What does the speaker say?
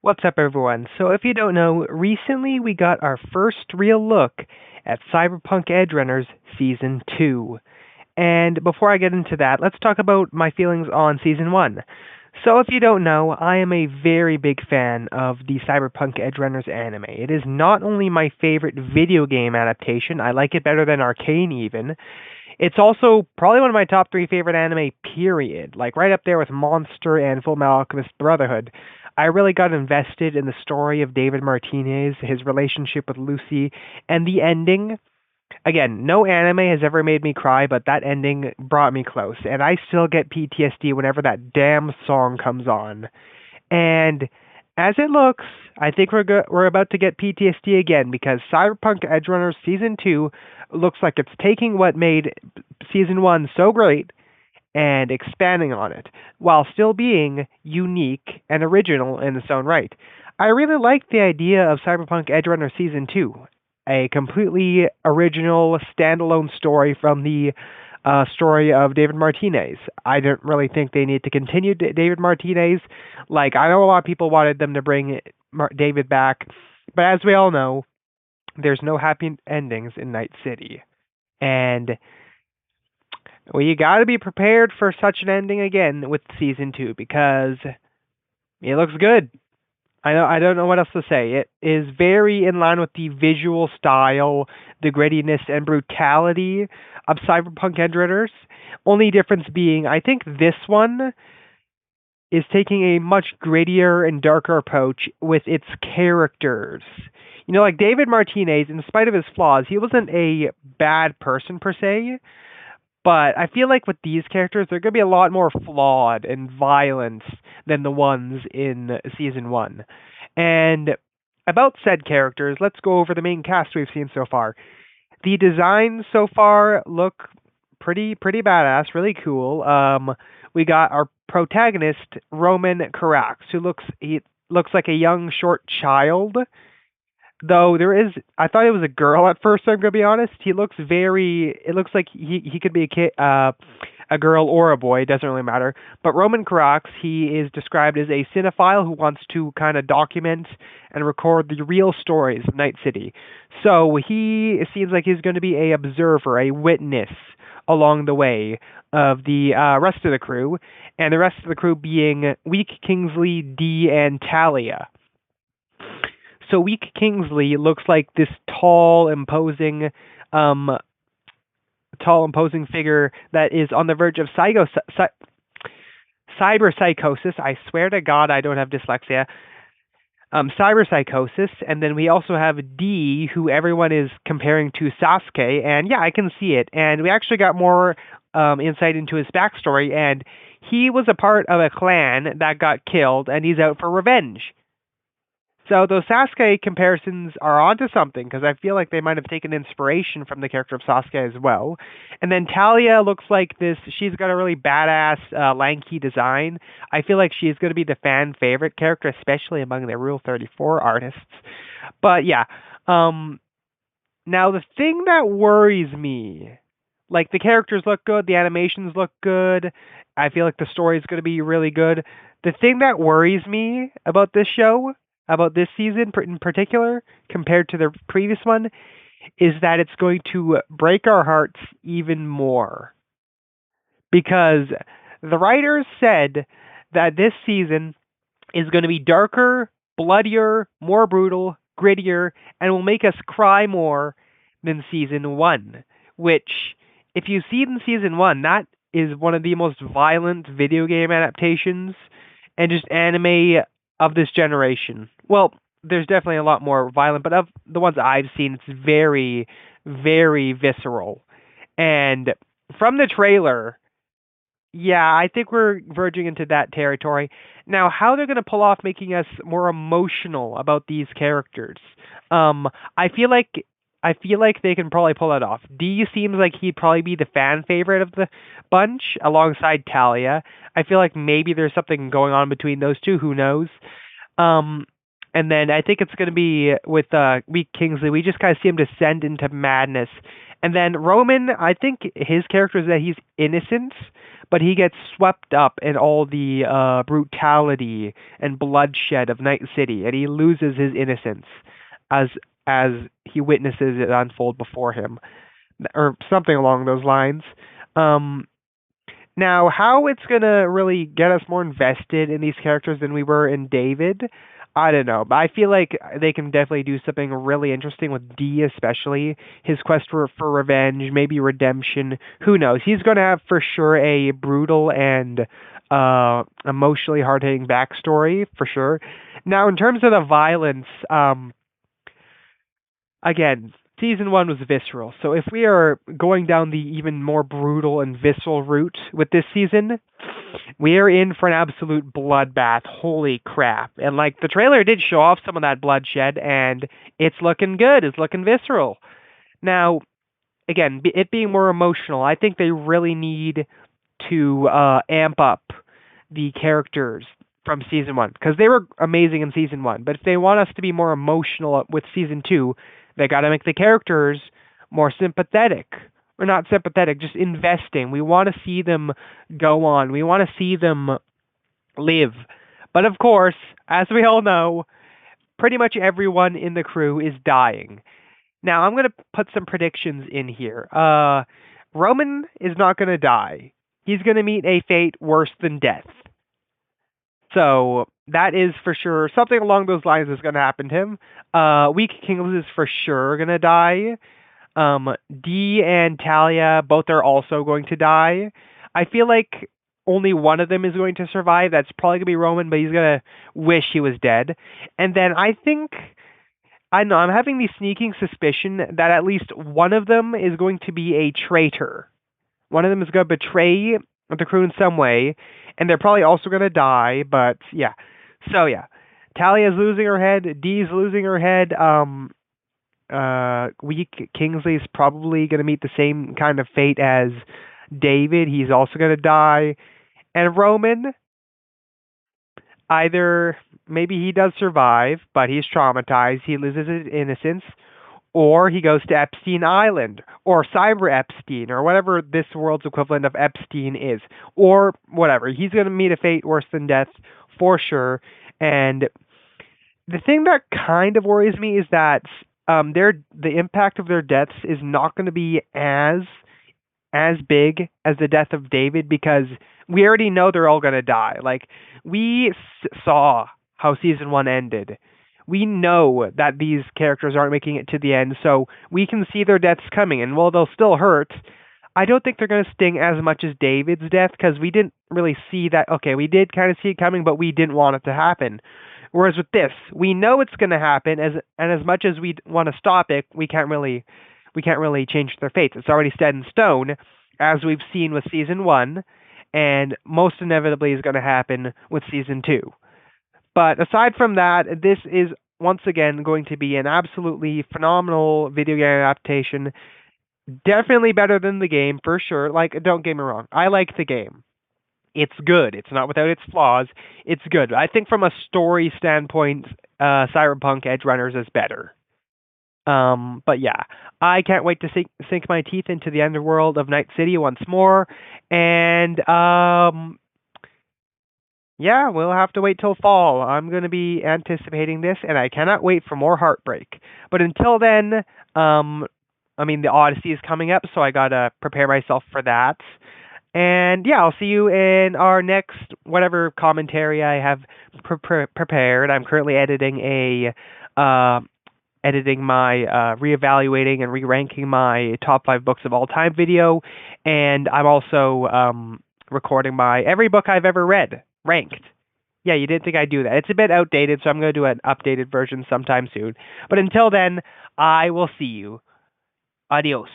What's up, everyone? So, if you don't know, recently we got our first real look at Cyberpunk Edgerunners Season 2. And before I get into that, let's talk about my feelings on Season 1. So, if you don't know, I am a very big fan of the Cyberpunk Edgerunners anime. It is not only my favorite video game adaptation, I like it better than Arcane even. It's also probably one of my top three favorite anime, period. Like right up there with Monster and Full Metal Alchemist Brotherhood. I really got invested in the story of David Martinez, his relationship with Lucy, and the ending. Again, no anime has ever made me cry, but that ending brought me close, and I still get PTSD whenever that damn song comes on. And as it looks, I think we're about to get PTSD again because Cyberpunk Edgerunners Season 2 looks like it's taking what made Season 1 so great and expanding on it while still being unique and original in its own right. I really like the idea of Cyberpunk Edgerunner Season 2, a completely original standalone story from the story of David Martinez. I don't really think they need to continue David Martinez. Like, I know a lot of people wanted them to bring David back, but as we all know, there's no happy endings in Night City. And well, you got to be prepared for such an ending again with season 2 because it looks good. I don't know what else to say. It is very in line with the visual style, the grittiness and brutality of Cyberpunk Edgerunners. Only difference being, I think this one is taking a much grittier and darker approach with its characters. You know, like David Martinez, in spite of his flaws, he wasn't a bad person per se. But I feel like with these characters, they're going to be a lot more flawed and violent than the ones in season 1. And about said characters, let's go over the main cast we've seen so far. The designs so far look pretty badass, really cool. We got our protagonist Roman Carax, he looks like a young short child. Though I thought it was a girl at first. I'm gonna be honest. It looks like he could be a kid, a girl or a boy. It doesn't really matter. But Roman Carax, he is described as a cinephile who wants to kind of document and record the real stories of Night City. So it seems like he's going to be a observer, a witness along the way of the rest of the crew, and the rest of the crew being Week, Kingsley, Dee, and Talia. So Weak Kingsley looks like this um, tall, imposing figure that is on the verge of cyberpsychosis. I swear to God, I don't have dyslexia. Cyberpsychosis, and then we also have D, who everyone is comparing to Sasuke, and yeah, I can see it. And we actually got more insight into his backstory, and he was a part of a clan that got killed, and he's out for revenge. So those Sasuke comparisons are onto something because I feel like they might have taken inspiration from the character of Sasuke as well. And then Talia looks like this. She's got a really badass, lanky design. I feel like she's going to be the fan favorite character, especially among the Rule 34 artists. But yeah, now the thing that worries me, like the characters look good, the animations look good. I feel like the story is going to be really good. The thing that worries me about this show, about this season in particular, compared to the previous one, is that it's going to break our hearts even more. Because the writers said that this season is going to be darker, bloodier, more brutal, grittier, and will make us cry more than season 1. Which, if you've seen season 1, that is one of the most violent video game adaptations and just anime of this generation. Well, there's definitely a lot more violent, but of the ones I've seen, it's very, very visceral. And from the trailer, yeah, I think we're verging into that territory. Now, how they're going to pull off making us more emotional about these characters, um, I feel like I feel like they can probably pull it off. D seems like he'd probably be the fan favorite of the bunch alongside Talia. I feel like maybe there's something going on between those two. Who knows? Um, and then I think it's going to be with Weak Kingsley. We just kind of see him descend into madness And then Roman, I think his character is that he's innocent, but he gets swept up in all the brutality and bloodshed of Night City, and he loses his innocence as as he witnesses it unfold before him, or something along those lines. Um, Now, how it's gonna really get us more invested in these characters than we were in David, I don't know. But I feel like they can definitely do something really interesting with D, especially his quest for revenge, maybe redemption. Who knows? He's gonna have for sure a brutal and emotionally hard hitting backstory for sure. Now, in terms of the violence, again, season one was visceral. So if we are going down the even more brutal and visceral route with this season, we are in for an absolute bloodbath. Holy crap. And like the trailer did show off some of that bloodshed and it's looking good. It's looking visceral. Now, again, it being more emotional, I think they really need to amp up the characters from season one because they were amazing in season one. But if they want us to be more emotional with season two, they got to make the characters more sympathetic. Or not sympathetic, just investing. We want to see them go on. We want to see them live. But of course, as we all know, pretty much everyone in the crew is dying. Now, I'm going to put some predictions in here. Roman is not going to die. He's going to meet a fate worse than death. So that is for sure something along those lines is going to happen to him. Weak Kings is for sure going to die. Dee and Talia both are also going to die. I feel like only one of them is going to survive. That's probably going to be Roman, but he's going to wish he was dead. And then I think I know I'm having the sneaking suspicion that at least one of them is going to be a traitor. One of them is going to betray the crew in some way, and they're probably also going to die. But yeah, so yeah, Talia's losing her head. Dee's losing her head. Weak Kingsley's probably going to meet the same kind of fate as David. He's also going to die, and Roman either maybe he does survive, but he's traumatized. He loses his innocence, or he goes to Epstein Island, or Cyber Epstein, or whatever this world's equivalent of Epstein is, or whatever. He's going to meet a fate worse than death for sure. And the thing that kind of worries me is that the impact of their deaths is not going to be as big as the death of David because we already know they're all going to die. Like, we saw how season one ended. We know that these characters aren't making it to the end, so we can see their deaths coming. And while they'll still hurt, I don't think they're going to sting as much as David's death because we didn't really see that. Okay, we did kind of see it coming, but we didn't want it to happen. Whereas with this, we know it's going to happen, and as much as we want to stop it, we can't really change their fates. It's already set in stone, as we've seen with season one, and most inevitably is going to happen with season two. But aside from that, this is once again going to be an absolutely phenomenal video game adaptation. Definitely better than the game for sure. Like, don't get me wrong, I like the game. It's good. It's not without its flaws. It's good. I think from a story standpoint, Cyberpunk Edgerunners is better. But yeah, I can't wait to sink my teeth into the underworld of Night City once more. And yeah, we'll have to wait till fall. I'm going to be anticipating this, and I cannot wait for more heartbreak. But until then, I mean, the Odyssey is coming up, so I gotta prepare myself for that. And yeah, I'll see you in our next whatever commentary I have prepared. I'm currently uh, editing my reevaluating and re-ranking my top five books of all time video, and I'm also recording my every book I've ever read ranked. Yeah, you didn't think I'd do that. It's a bit outdated, so I'm going to do an updated version sometime soon. But until then, I will see you. Adios.